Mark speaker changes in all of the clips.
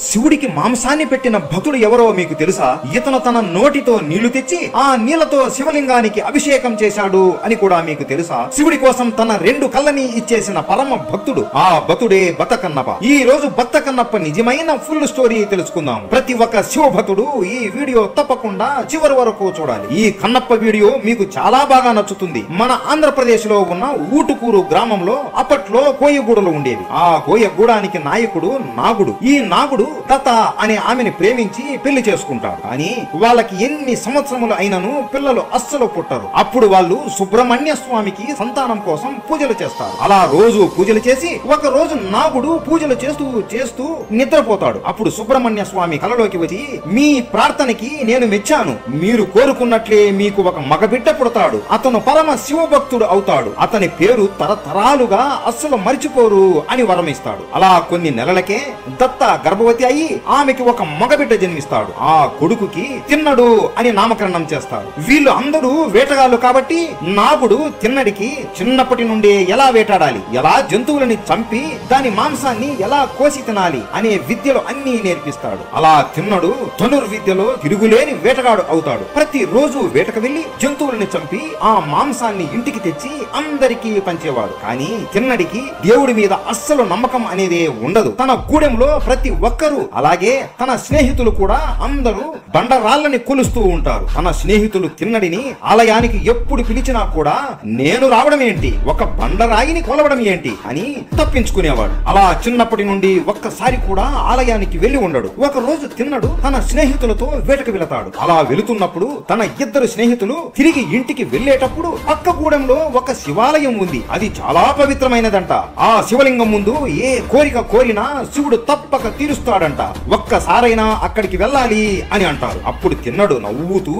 Speaker 1: శివుడికి మాంసాన్ని పెట్టిన భక్తుడు ఎవరో మీకు తెలుసా? ఇతను తన నోటితో నీళ్లు తెచ్చి ఆ నీళ్లతో శివలింగానికి అభిషేకం చేశాడు అని కూడా మీకు తెలుసా? శివుడి కోసం తన 2 కళ్ళని ఇచ్చేసిన పరమ భక్తుడు ఆ భక్తుడే భక్త కన్నప్ప. ఈ రోజు భక్త కన్నప్ప నిజమైన ఫుల్ స్టోరీ తెలుసుకుందాం. ప్రతి ఒక్క శివ భక్తుడు ఈ వీడియో తప్పకుండా చివరి వరకు చూడాలి. ఈ కన్నప్ప వీడియో మీకు చాలా బాగా నచ్చుతుంది. మన ఆంధ్రప్రదేశ్ లో ఉన్న ఊటుకూరు గ్రామంలో అప్పట్లో కోయగూడలు ఉండేవి. ఆ కోయగూడానికి నాయకుడు నాగుడు. ఈ నాగుడు దత్త అనే ఆమెని ప్రేమించి పెళ్లి చేసుకుంటాడు. కానీ వాళ్ళకి ఎన్ని సంవత్సరములు అయినను పిల్లలు అస్సలు పుట్టరు. అప్పుడు వాళ్ళు సుబ్రహ్మణ్య స్వామికి సంతానం కోసం పూజలు చేస్తారు. అలా రోజు పూజలు చేసి ఒక రోజు నాగుడు పూజలు చేస్తూ చేస్తూ నిద్రపోతాడు. అప్పుడు సుబ్రహ్మణ్య స్వామి కలలోకి వచ్చి, మీ ప్రార్థనకి నేను మెచ్చాను. మీరు కోరుకున్నట్లే మీకు ఒక మగబిడ్డ పుడతాడు. అతను పరమ శివభక్తుడు అవుతాడు. అతని పేరు తరతరాలుగా అస్సలు మర్చిపోరు అని వరమిస్తాడు. అలా కొన్ని నెలలకే దత్త గర్భవతి అయి ఆమెకి ఒక మగబిడ్డ జన్మిస్తాడు. ఆ కొడుకుకి తిన్నడు అని నామకరణం చేస్తాడు. వీళ్ళు అందరూ వేటగాళ్ళు కాబట్టి నాగుడు తిన్నడికి చిన్నప్పటి నుండే ఎలా వేటాడాలి, ఎలా జంతువులని చంపి దాని మాంసాన్ని ఎలా కోసి తినాలి అనే విద్యలు అన్ని నేర్పిస్తాడు. అలా తిన్నడు ధనుర్విద్యలో తిరుగులేని వేటగాడు అవుతాడు. ప్రతి రోజు వేటకు వెళ్లి జంతువులని చంపి ఆ మాంసాన్ని ఇంటికి తెచ్చి అందరికీ పంచేవాడు. కానీ తిన్నడికి దేవుడి మీద అస్సలు నమ్మకం అనేదే ఉండదు. తన గూడెంలో ప్రతి ఒక్కరూ అలాగే తన స్నేహితులు కూడా అందరూ బండరాళ్ళని కొలుస్తూ ఉంటారు. తన స్నేహితులు తిన్నడిని ఆలయానికి ఎప్పుడు పిలిచినా కూడా నేను రావడం ఏంటి, ఒక బండరాయిని కొలవడం ఏంటి అని తప్పించుకునేవాడు. అలా చిన్నప్పటి నుండి ఒక్కసారి కూడా ఆలయానికి వెళ్లి ఉండడు. ఒక రోజు తిన్నడు తన స్నేహితులతో వేటకు వెళతాడు. అలా వెళుతున్నప్పుడు తన 2 స్నేహితులు తిరిగి ఇంటికి వెళ్లేటప్పుడు పక్క గూడెంలో ఒక శివాలయం ఉంది. అది చాలా పవిత్రమైనదంట. ఆ శివలింగం ముందు ఏ కోరిక కోరినా శివుడు తప్పక తీరుస్తాడంట. ఒక్కసారైనా అక్కడికి వెళ్ళాలి అని అంటారు. అప్పుడు తిన్నడు నవ్వుతూ,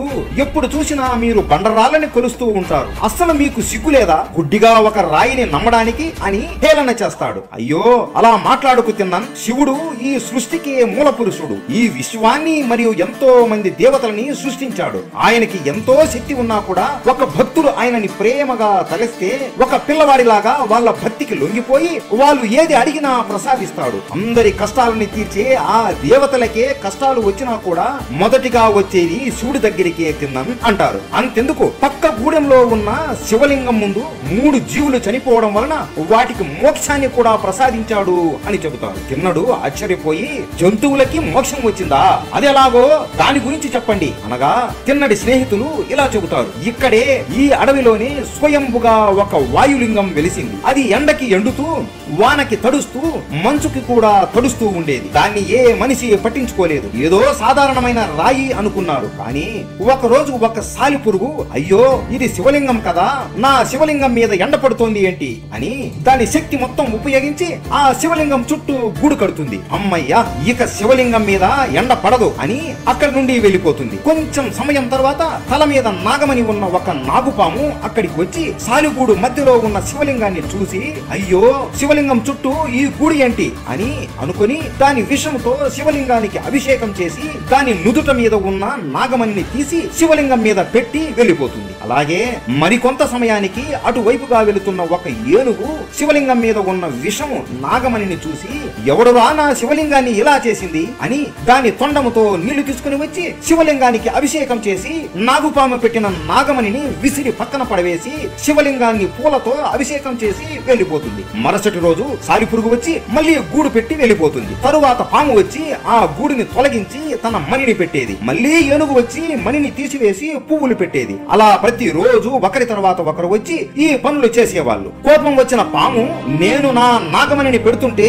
Speaker 1: ఎప్పుడు చూసినా మీరు బండరాళ్ళని కొలుస్తూ ఉంటారు, అస్సలు మీకు సిగ్గులేదా గుడ్డిగా ఒక రాయిని నమ్మడానికి అని హేళన చేస్తాడు. అయ్యో అలా మాట్లాడుకు తిన్నాను. శివుడు ఈ సృష్టికి మూల పురుషుడు. ఈ విశ్వాన్ని మరియు ఎంతో మంది దేవతలని సృష్టించాడు. ఆయనకి ఎంతో శక్తి ఉన్నా కూడా ఒక భక్తుడు ఆయనని ప్రేమగా తలస్తే ఒక పిల్లవాడిలాగా వాళ్ళ భక్తికి లొంగిపోయి వాళ్ళు ఏది అడిగినా ప్రసాదిస్తాడు. అందరి కష్టాలని తీర్చే ఆ దేవతలకే కష్టాలు వచ్చినా కూడా మొదటిగా వచ్చేది శివుడి దగ్గరికే తిన్నాను అంటారు. అంతెందుకు పక్క గూడెంలో ఉన్న శివలింగం ముందు 3 జీవులు చనిపోవడం వలన వాటికి మోక్షాన్ని కూడా ప్రసాదించాడు అని చెబుతారు. తిన్నడు ఆశ్చర్యపోయి, జంతువులకి మోక్షం వచ్చిందా, అది ఎలాగో దాని గురించి చెప్పండి అనగా తిన్నడి స్నేహితులు ఇలా చెబుతారు. ఇక్కడే ఈ అడవిలోనే స్వయంభుగా ఒక వాయులింగం వెలిసింది. అది ఎండకి ఎండుతూ వానకి తడుస్తూ మంచుకి కూడా తడుస్తూ ఉండేది. దాన్ని ఏ మనిషి పట్టించుకోలేదు. ఏదో సాధారణమైన రాయి అనుకున్నారు. కానీ ఒక రోజు ఒక సాలిపురుగు, అయ్యో ఇది శివలింగం కదా, నా శివలింగం మీద ఎండ పడుతోంది ఏంటి అని దాని శక్తి మొత్తం ఉపయోగించి ఆ శివలింగం చుట్టూ గూడు కడుతుంది. అమ్మయ్యా ఇక శివలింగం మీద ఎండ పడదు అని అక్కడి నుండి వెళ్ళిపోతుంది. కొంచెం సమయం తర్వాత తల మీద నాగమణి ఉన్న ఒక నాగుపాము అక్కడికి వచ్చి సాలిగూడు మధ్యలో ఉన్న శివలింగాన్ని చూసి, అయ్యో శివలింగం చుట్టూ ఈ గూడు ఏంటి అని అనుకుని దాని విషంతో శివలింగానికి అభిషేకం చేసి దాని నుదుట మీద ఉన్న నాగమణిని తీసి శివలింగం మీద పెట్టి వెళ్ళిపోతుంది. అలాగే మరికొంత సమయానికి అటువైపుగా వెళుతున్న ఒక ఏనుగు శివలింగం మీద ఉన్న విషము నాగమణిని చూసి, ఎవడురా నా శివలింగాన్ని ఇలా చేసింది అని దాని తొండముతో నీళ్లు తీసుకుని వచ్చి శివలింగానికి అభిషేకం చేసి నాగుపాము పెట్టిన నాగమణిని విసిరి పక్కన పడవేసి శివలింగాన్ని పూలతో అభిషేకం చేసి వెళ్ళిపోతుంది. మరుసటి రోజు సాలిపురుగు వచ్చి మళ్ళీ గూడు పెట్టి వెళ్ళిపోతుంది. తరువాత పాము వచ్చి ఆ గూడిని తొలగించి తన మణిని పెట్టేది. మళ్ళీ ఏనుగు వచ్చి మణిని తీసివేసి పువ్వులు పెట్టేది. అలా ప్రతి రోజు ఒకరి తర్వాత ఒకరు వచ్చి ఈ పనులు చేసేవాళ్ళు. కోపం వచ్చిన పాము, నేను నా నాగమణిని పెడుతుంటే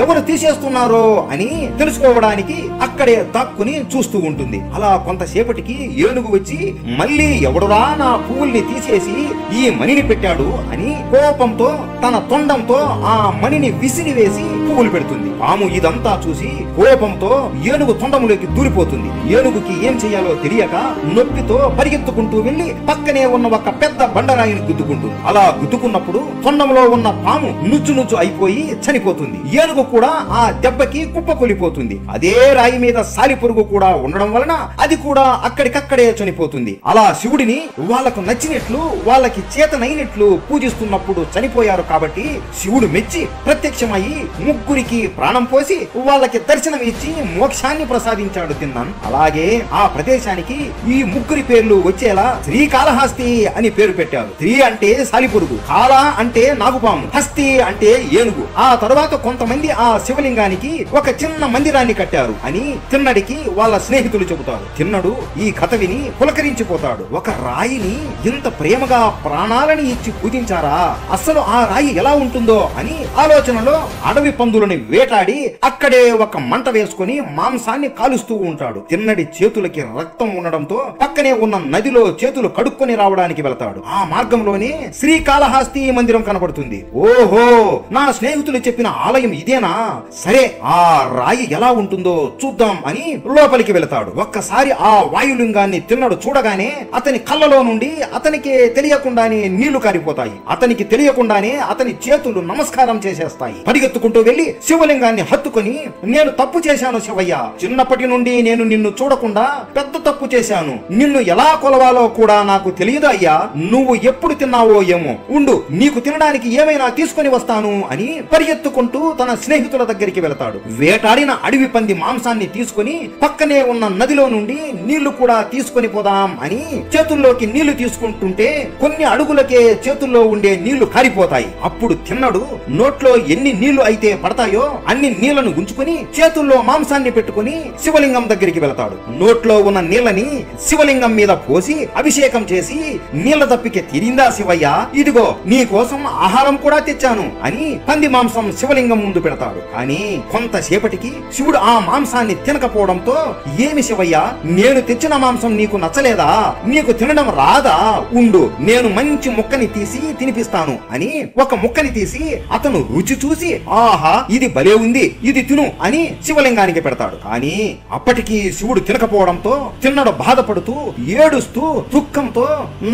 Speaker 1: ఎవరు తీసేస్తున్నారో అని తెలుసుకోవడానికి అక్కడే దాక్కుని చూస్తూ ఉంటుంది. అలా కొంతసేపటికి ఏనుగు వచ్చి మళ్ళీ ఎవడురా నా పువ్వుల్ని తీసేసి ఈ మణిని పెట్టాడు అని కోపంతో తన తొండంతో ఆ మణిని విసిరివేసి పువ్వులు పెడుతుంది. పాము ఇదంతా చూసి కోపంతో ఏనుగు తొండములోకి దూరిపోతుంది. ఏనుగుకి ఏం చేయాలో తెలియక నొప్పితో పరిగెత్తుకుంటూ వెళ్లి పక్కనే ఉన్న ఒక పెద్ద బండరాయిని గుద్దుకుంటుంది. అలా గుద్దుకున్నప్పుడు తొండంలో ఉన్న పాము నుచ్చు నుచ్చు అయిపోయి చనిపోతుంది. ఏనుగు కూడా ఆ దెబ్బకి కుప్పకొలిపోతుంది. అదే రాయి మీద సాలిపురుగు కూడా ఉండడం వలన అది కూడా అక్కడికక్కడే చనిపోతుంది. అలా శివుడిని వాళ్లకు నచ్చినట్లు వాళ్ళకి చేతనైనట్లు పూజిస్తున్నప్పుడు చనిపోయారు కాబట్టి శివుడు మెచ్చి ప్రత్యక్షమై ముగ్గురికి ప్రాణం పోసి వాళ్ళకి దర్శనం ఇచ్చి మోక్షాన్ని ప్రసాదించాడు తిన్నన్. అలాగే ఆ ప్రదేశానికి ఈ ముగ్గురి పేర్లు వచ్చేలా శ్రీకాళహస్తి అని పేరు పెట్టారు. శ్రీ అంటే సాలిపురుగు, కాళ అంటే నాగుపాము, హస్తి అంటే ఏనుగు. ఆ తరువాత కొంతమంది ఆ శివలింగానికి ఒక చిన్న మందిరాన్ని కట్టారు అని తిన్నడికి వాళ్ళ స్నేహితులు చెబుతారు. తిన్నడు ఈ కథ విని పులకరించిపోతాడు. ఒక రాయిని ఇంత ప్రేమగా ప్రాణాలని ఇచ్చి పూజించారా, అసలు ఆ రాయి ఎలా ఉంటుందో అని ఆలోచనలో అడవి పందులని వేటాడి అక్కడే ఒక మంట వేసుకుని మాంసాన్ని కాలుస్తూ ఉంటాడు. తిన్నడి చేతులకి రక్తం ఉండడంతో పక్కనే ఉన్న నదిలో చేతులు కడుక్కొని రావడానికి వెళతాడు. ఆ మార్గంలోనే శ్రీకాళహస్తి మందిరం కనబడుతుంది. ఓహో, నా స్నేహితులు చెప్పిన ఆలయం ఇదేనా, సరే ఆ రాయి ఎలా ఉంటుందో చూద్దాం అని లోపలికి వెళతాడు. ఒక్కసారి ఆ వాయులింగాన్ని తిన్నడు చూడగానే అతని కళ్ళలో నుండి అతనికి తెలియకుండానే నీళ్లు కారిపోతాయి. అతనికి తెలియకుండానే అతని చేతులు నమస్కారం చేసేస్తాయి. పరిగెత్తుకుంటూ వెళ్లి శివలింగాన్ని హత్తుకొని, నేను తప్పు చేశాను శివయ్య, చిన్నప్పటి నుండి నేను నిన్ను చూడకుండా పెద్ద తప్పు చేశాను. నిన్ను ఎలా కొలవాలో కూడా నాకు తెలియదు అయ్యా. నువ్వు ఎప్పుడు తిన్నావో ఏమో, ఉండు నీకు తినడానికి ఏమైనా తీసుకొని వస్తాను అని పరిగెత్తుకుంటూ తన స్నేహితుల దగ్గరికి వెళతాడు. వేటాడిన అడవి పంది మాంసాన్ని తీసుకుని పక్కనే ఉన్న నదిలో నుండి నీళ్లు కూడా తీసుకొని పోదాం అని చేతుల్లోకి నీళ్లు తీసుకుంటుంటే కొన్ని అడుగులకే చేతుల్లో ఉండే నీళ్లు కారిపోతాయి. అప్పుడు తిన్నడు నోట్లో ఎన్ని నీళ్లు అయితే పడతాయో అన్ని నీళ్లను ఉంచుకుని చేతుల్లో మాంసాన్ని పెట్టుకుని శివలింగం దగ్గరికి వెళతాడు. నోట్లో ఉన్న నీళ్లని శివలింగం మీద పోసి అభిషేకం చేసి, నీళ్ల తప్పికే తీరిందా శివయ్య, ఇదిగో నీ కోసం ఆహారం కూడా తెచ్చాను అని పంది మాంసం శివలింగం ముందు పెడతాడు. కానీ కొంతసేపటికి శివుడు ఆ మాంసాన్ని తినకపోవడంతో, ఏమి శివయ్య, నేను తెచ్చిన మాంసం నీకు నచ్చలేదా, నీకు తినడం రాదా, ఉండు నేను మంచి ముక్కని తీసి తినిపిస్తాను అని ఒక ముక్కని తీసి అతను రుచి చూసి, ఆహా ఇది భలే ఉంది, ఇది తిను అని శివలింగానికి పెడతాడు. కానీ అప్పటికి శివుడు తినకపోవడంతో తిన్నడు బాధపడుతూ ఏడుస్తూ దుఃఖంతో,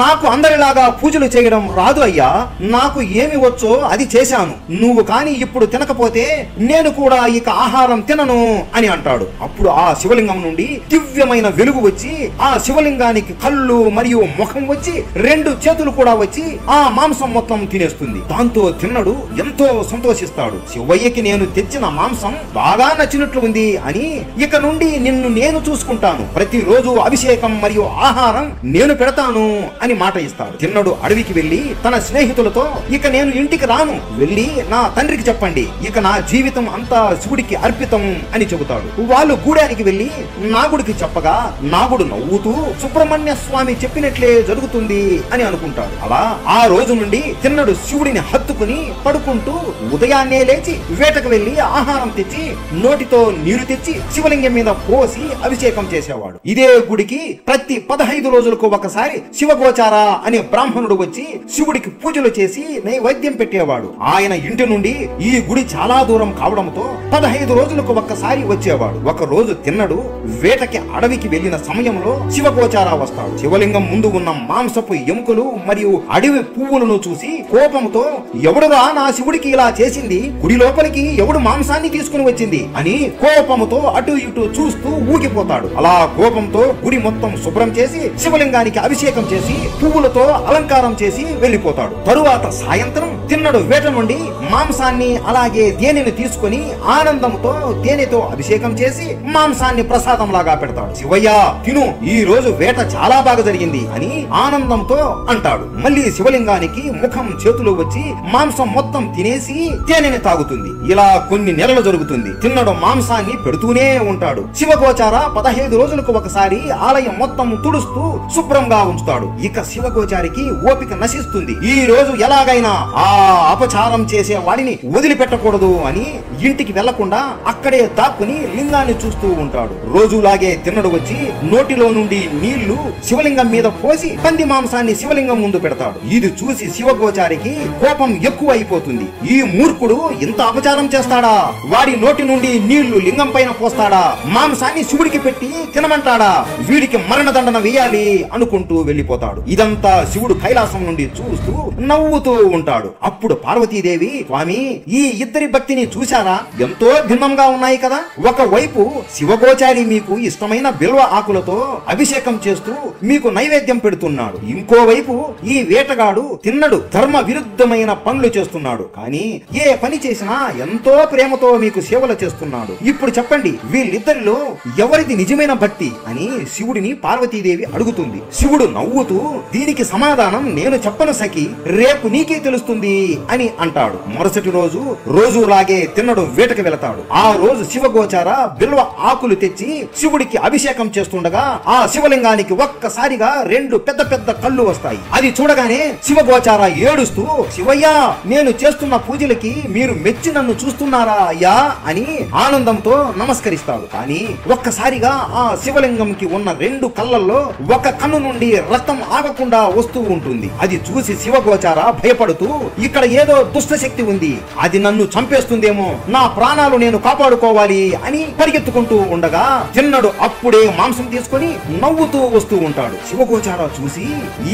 Speaker 1: నాకు అందరిలాగా పూజలు చేయడం రాదు అయ్యా, నాకు ఏమి వచ్చో అది చేశాను, నువ్వు కాని ఇప్పుడు తినకపోతే నేను కూడా ఇక ఆహారం తినను అని అంటాడు. అప్పుడు ఆ శివలింగం నుండి దివ్యమైన వెలుగు వచ్చి ఆ శివలింగానికి కళ్ళు మరియు ముఖం వచ్చి రెండు చేతులు కూడా వచ్చి ఆ మాంసం మొత్తం తినేస్తుంది. దాంతో తిన్నడు ఎంతో సంతోషిస్తాడు. శివయ్యకి నేను తెచ్చిన మాంసం బాగా నచ్చినట్లు ఉంది అని, ఇక నుండి నిన్ను నేను చూసుకుంటాను, ప్రతిరోజు అభిషేకం మరియు ఆహారం నేను పెడతాను అని మాట ఇస్తాడు. తిన్నడు అడవికి వెళ్లి తన స్నేహితులతో, ఇక నేను ఇంటికి రాను, వెళ్లి నా తండ్రికి చెప్పండి, ఇక నా జీవితం అంతా శివుడికి అర్పితం అని చెబుతాడు. వాళ్ళు గూడానికి వెళ్లి నాగుడికి చెప్పగా నాగుడు నవ్వుతూ సుబ్రహ్మణ్య స్వామి చెప్పినట్లే జరుగుతుంది అని అనుకుంటాడు. అలా ఆ రోజు నుండి తిన్నడు శివుడిని హత్తుకుని పడుకుంటూ ఉదయాన్నే లేచి వేటకు వెళ్లి ఆహారం తెచ్చి నోటితో నీరు తెచ్చి శివలింగం మీద పోసి అభిషేకం చేసేవాడు. ఇదే గుడికి ప్రతి 15 రోజులకు ఒకసారి శివగోచార అనే బ్రాహ్మణుడు వచ్చి శివుడికి పూజలు చేసి నైవేద్యం పెట్టేవాడు. ఆయన ఇంటి నుండి ఈ గుడి చాలా దూరం కావడంతో 15 రోజులకు ఒక్కసారి వచ్చేవాడు. ఒక రోజు తిన్నడు వేటకి అడవికి వెళ్లిన సమయంలో శివగోచార వస్తాడు. శివలింగం ముందు ఉన్న మాంసపు ఎముకలు మరియు అడవి పువ్వులను చూసి కోపంతో, ఎవడురా నా శివుడికి ఇలా చేసింది, గుడి లోపలికి ఎవడు మాంసాన్ని తీసుకుని వచ్చింది అని కోపంతో అటు ఇటు చూస్తూ ఊగిపోతాడు. అలా కోపంతో గుడి మొత్తం శుభ్రం చేసి శివలింగానికి అభిషేకం చేసి పువ్వులతో అలంకారం చేసి వెళ్లిపోతాడు. తరువాత సాయంత్రం తిన్నడు వేట నుండి మాంసాన్ని అలాగే తేనెను తీసుకుని ఆనందంతో తేనెతో అభిషేకం చేసి మాంసాన్ని ప్రసాదం లాగా పెడతాడు. శివయ్య తిను, ఈ రోజు వేట చాలా బాగా జరిగింది అని ఆనందంతో అంటాడు. మళ్ళీ శివలింగానికి ముఖం చేతులు వచ్చి మాంసం మొత్తం తినేసి తేనెని తాగుతుంది. ఇలా కొన్ని నెలలు జరుగుతుంది. తిన్నడు మాంసాన్ని పెడుతూనే ఉంటాడు. శివగోచార 15 రోజులకు ఒకసారి ఆలయం మొత్తం తుడుస్తూ శుభ్రంగా ఉంచుతాడు. ఇక శివగోచారికి ఓపిక నశిస్తుంది. ఈ రోజు ఎలాగైనా ఆ అపచారం చేసే వాడిని వదిలిపెట్టకూడదు అని ఇంటికి వెళ్లకుండా అక్కడే దాక్కుని లింగాన్ని చూస్తూ ఉంటాడు. రోజులాగే తిన్నడు వచ్చి నోటిలో నుండి నీళ్లు శివలింగం మీద పోసి పంది మాంసాన్ని శివలింగం ముందు పెడతాడు. ఇది చూసి శివగోచారికి కోపం ఎక్కువ అయిపోతుంది. ఈ మూర్ఖుడు ఇంత అపచారం చేస్తాడా, వాడి నోటి నుండి నీళ్లు లింగం పైన పోస్తాడా, మాంసాన్ని శివుడికి పెట్టి తినమంటాడా, వీడికి మరణదండన వేయాలి అనుకుంటూ వెళ్లిపోతాడు. ఇదంతా శివుడు కైలాసం నుండి చూస్తూ నవ్వుతూ ఉంటాడు. అప్పుడు పార్వతీదేవి, స్వామి ఈ ఇద్దరి భక్తిని చూశారా, ఎంతో భిన్నంగా ఉన్నాయి కదా, ఒకవైపు శివగోచారి మీకు ఇష్టమైన బిల్వ ఆకులతో అభిషేకం చేస్తూ మీకు నైవేద్యం పెడుతున్నాడు, ఇంకోవైపు ఈ వేటగాడు తిన్నడు ధర్మ విరుద్ధమైన పనులు చేస్తున్నాడు. కానీ ఏ పని చేసినా ఎంతో ప్రేమతో మీకు సేవలు చేస్తున్నాడు. ఇప్పుడు చెప్పండి, వీళ్ళిద్దరిలో ఎవరిది నిజమైన భక్తి అని శివుడిని పార్వతీదేవి అడుగుతుంది. శివుడు నవ్వుతూ, దీనికి సమాధానం నేను చెప్పను సఖి, రేపు నీకే తెలుస్తుంది అని అంటాడు. మరుసటి రోజు రోజులాగే తిన్నడు వేటకు వెళతాడు. ఆ రోజు శివగోచార బిల్వ ఆకులు తెచ్చి శివుడికి అభిషేకం చేస్తుండగా ఆ శివలింగానికి ఒక్కసారిగా 2 పెద్ద పెద్ద కళ్ళు వస్తాయి. అది చూడగానే శివగోచార ఏడుస్తూ, శివయ్యా, నేను చేస్తున్న పూజలకి మీరు మెచ్చి నన్ను చూస్తున్నారా అయ్యా అని ఆనందంతో నమస్కరిస్తాడు. కానీ ఒక్కసారిగా ఆ శివలింగంకి ఉన్న 2 కళ్ళల్లో ఒక కన్ను నుండి రక్తం ఆగకుండా వస్తూ ఉంటుంది. అది చూసి శివగోచార భయపడుతూ, ఇక్కడ ఏదో దుష్ట శక్తి ఉంది, అది నన్ను చంపేస్తుందేమో, నా ప్రాణాలు నేను కాపాడుకోవాలి అని పరిగెత్తుకుంటూ ఉండగా తిన్నడు అప్పుడే మాంసం తీసుకొని నవ్వుతూ వస్తూ ఉంటాడు. శివగోచార చూసి,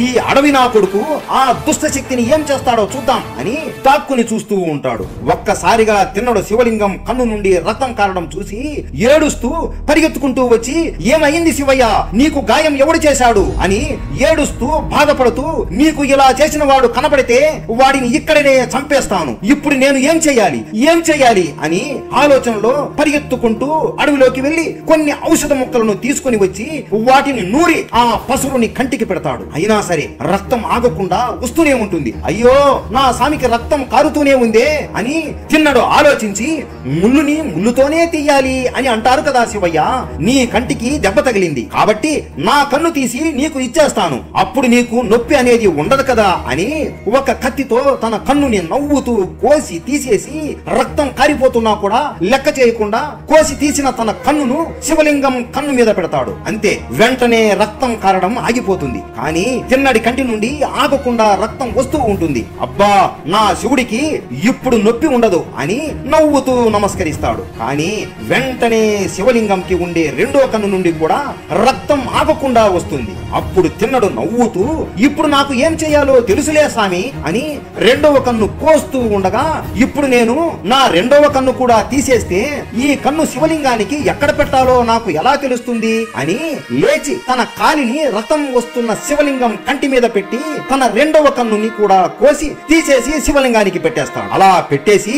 Speaker 1: ఈ అడవి నా కొడుకు ఆ దుష్ట శక్తిని ఏం చేస్తాడో చూద్దాం అని దాక్కుని చూస్తూ ఉంటాడు. ఒక్కసారిగా తిన్నడు శివలింగం కన్ను నుండి రక్తం కారడం చూసి ఏడుస్తూ పరిగెత్తుకుంటూ వచ్చి, ఏమైంది శివయ్య, నీకు గాయం ఎవడు చేశాడు అని ఏడుస్తూ బాధపడుతూ, నీకు ఇలా చేసిన వాడు కనబడితే వాడిని ఇక్కడనే చంపేస్తాను, ఇప్పుడు నేను ఏం చెయ్యాలి అని ఆలోచనలో పరిగెత్తుకుంటూ అడవిలోకి వెళ్లి కొన్ని ఔషధ మొక్కలను తీసుకుని వచ్చి వాటిని నూరి ఆ పసురుని కంటికి పెడతాడు. అయినా సరే రక్తం ఆగకుండా వస్తూనే ఉంటుంది. అయ్యో, నా స్వామికి రక్తం కారుతూనే ఉందే అని తిన్నడు ఆలోచించి, ముళ్ళుని ముళ్ళుతోనే తీయాలి అని అంటారు కదా శివయ్య, నీ కంటికి దెబ్బ తగిలింది కాబట్టి నా కన్ను తీసి నీకు ఇచ్చేస్తాను, అప్పుడు నీకు నొప్పి అనేది ఉండదు కదా అని ఒక కత్తితో తన కన్నుని నవ్వుతూ కోసి తీసేసి రక్తం కారిపోతున్నా కూడా లెక్క చేయకుండా కోసి తీసిన తన కన్నును శివలింగం కన్ను మీద పెడతాడు. అంతే, వెంటనే రక్తం కారడం ఆగిపోతుంది. కానీ తిన్నడి కంటి నుండి ఆగకుండా రక్తం వస్తూ ఉంటుంది. అబ్బా, నా శివుడికి ఇప్పుడు నొప్పి ఉండదు అని నవ్వుతూ నమస్కరిస్తాడు. కానీ వెంటనే శివలింగంకి ఉండే 2వ కన్ను నుండి కూడా రక్తం ఆగకుండా వస్తుంది. అప్పుడు తిన్నడు నవ్వుతూ, ఇప్పుడు నాకు ఏం చేయాలో తెలుసులే స్వామి అని 2వ కన్ను కోస్తూ ఉండగా, ఇప్పుడు నేను నా 2వ కన్ను కూడా తీసేస్తే ఈ కన్ను శివలింగానికి ఎక్కడ పెట్టాలో నాకు ఎలా తెలుస్తుంది అని లేచి తన కాలిని రక్తం వస్తున్న శివలింగం కంటి మీద పెట్టి తన 2వ కన్నుని కూడా కోసి తీసేసి శివలింగానికి పెట్టేస్తాడు. అలా పెట్టేసి,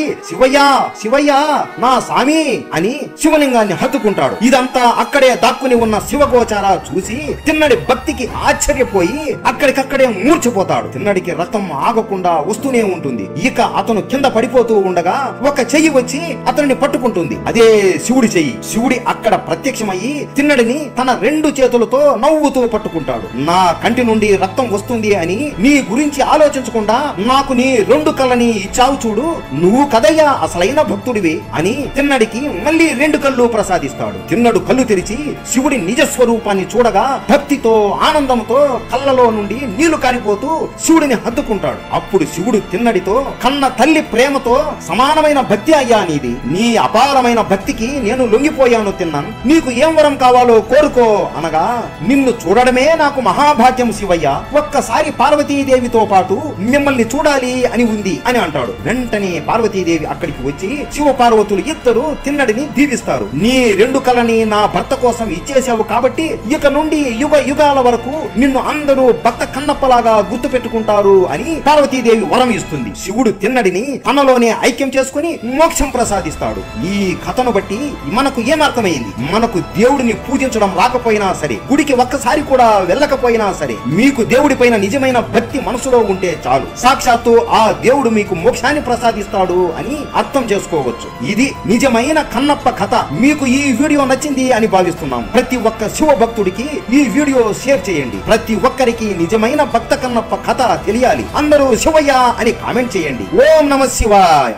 Speaker 1: శివయ్యా నా స్వామి అని శివలింగాన్ని హత్తుకుంటాడు. ఇదంతా అక్కడే దాక్కుని ఉన్న శివగోచార చూసి తిన్నడి భక్తికి ఆశ్చర్యపోయి అక్కడికక్కడే మూర్చిపోతాడు. తిన్నడికి రక్తం ఆగకుండా వస్తూనే ఉంటుంది. ఇక అతను కింద పడిపోతూ ఉండగా ఒక చెయ్యి వచ్చి అతనిని పట్టుకుంటుంది. అదే శివుడి చెయ్యి. శివుడి అక్కడ ప్రత్యక్షమయ్యి తిన్నడిని తన 2 చేతులతో నవ్వుతూ పట్టుకుంటాడు. నా కంటి నుండి రక్తం వస్తుంది అని నీ గురించి ఆలోచించకుండా నాకు నీ 2 కళ్ళని ఇచ్చావు చూడు, నువ్వు కదయ్యా అసలైన భక్తుడివి అని తిన్నడికి మళ్ళీ 2 కళ్ళు ప్రసాదిస్తాడు. తిన్నడు కళ్ళు తెరిచి శివుడి నిజ స్వరూపాన్ని చూడగా భక్తితో ఆనందంతో కళ్ళలో నుండి నీళ్లు కారిపోతూ శివుడిని హత్తుకుంటాడు. అప్పుడు శివుడు తిన్నడితో, కన్న తల్లి ప్రేమతో సమానమైన భక్తి అయ్యా నీది, నీ అపారమైన భక్తికి నేను లొంగిపోయాను తిన్నాను, నీకు ఏం వరం కావాలో కోరుకో అనగా, నిన్ను చూడడమే నాకు మహాభాగ్యం శివయ్య, ఒక్కసారి పార్వతీదేవితో పాటు మిమ్మల్ని చూడాలి అని ఉంది అని అంటాడు. వెంటనే పార్వతీదేవి అక్కడికి వచ్చి శివ పార్వతులు ఇద్దరు తిన్నడిని దీవిస్తారు. నీ 2 కళ్ళని నా భర్త కోసం ఇచ్చేసావు కాబట్టి ఇక నుండి యుగ యుగాల వరకు నిన్ను అందరూ భక్త కన్నప్పలాగా గుర్తు పెట్టుకుంటారు అని పార్వతీదేవి వరం ఇస్తుంది. శివుడు తిన్నడిని తనలోనే ఐక్యం చేసుకుని మోక్షం ప్రసాదిస్తాడు. ఈ కథను బట్టి మనకు ఏమర్థమైంది? మనకు దేవుడిని పూజించడం రాకపోయినా సరే, గుడికి ఒక్కసారి కూడా వెళ్ళకపోయినా సరే, మీకు దేవుడి పైన నిజమైన భక్తి మనసులో ఉంటే చాలు, సాక్షాత్తు ఆ దేవుడు మీకు మోక్షాన్ని ప్రసాదిస్తాడు అని అర్థం చేసుకోవచ్చు. ఇది నిజమైన కన్నప్ప కథ. మీకు ఈ వీడియో నచ్చింది అని భావిస్తున్నాం. ప్రతి ఒక్క శివ భక్తుడికి ఈ వీడియో షేర్ చేయండి. ప్రతి ఒక్కరికి నిజమైన భక్త కన్నప్ప కథ తెలియాలి. అందరూ శివయ్య అని కామెంట్ చేయండి. ఓం నమః శివాయ.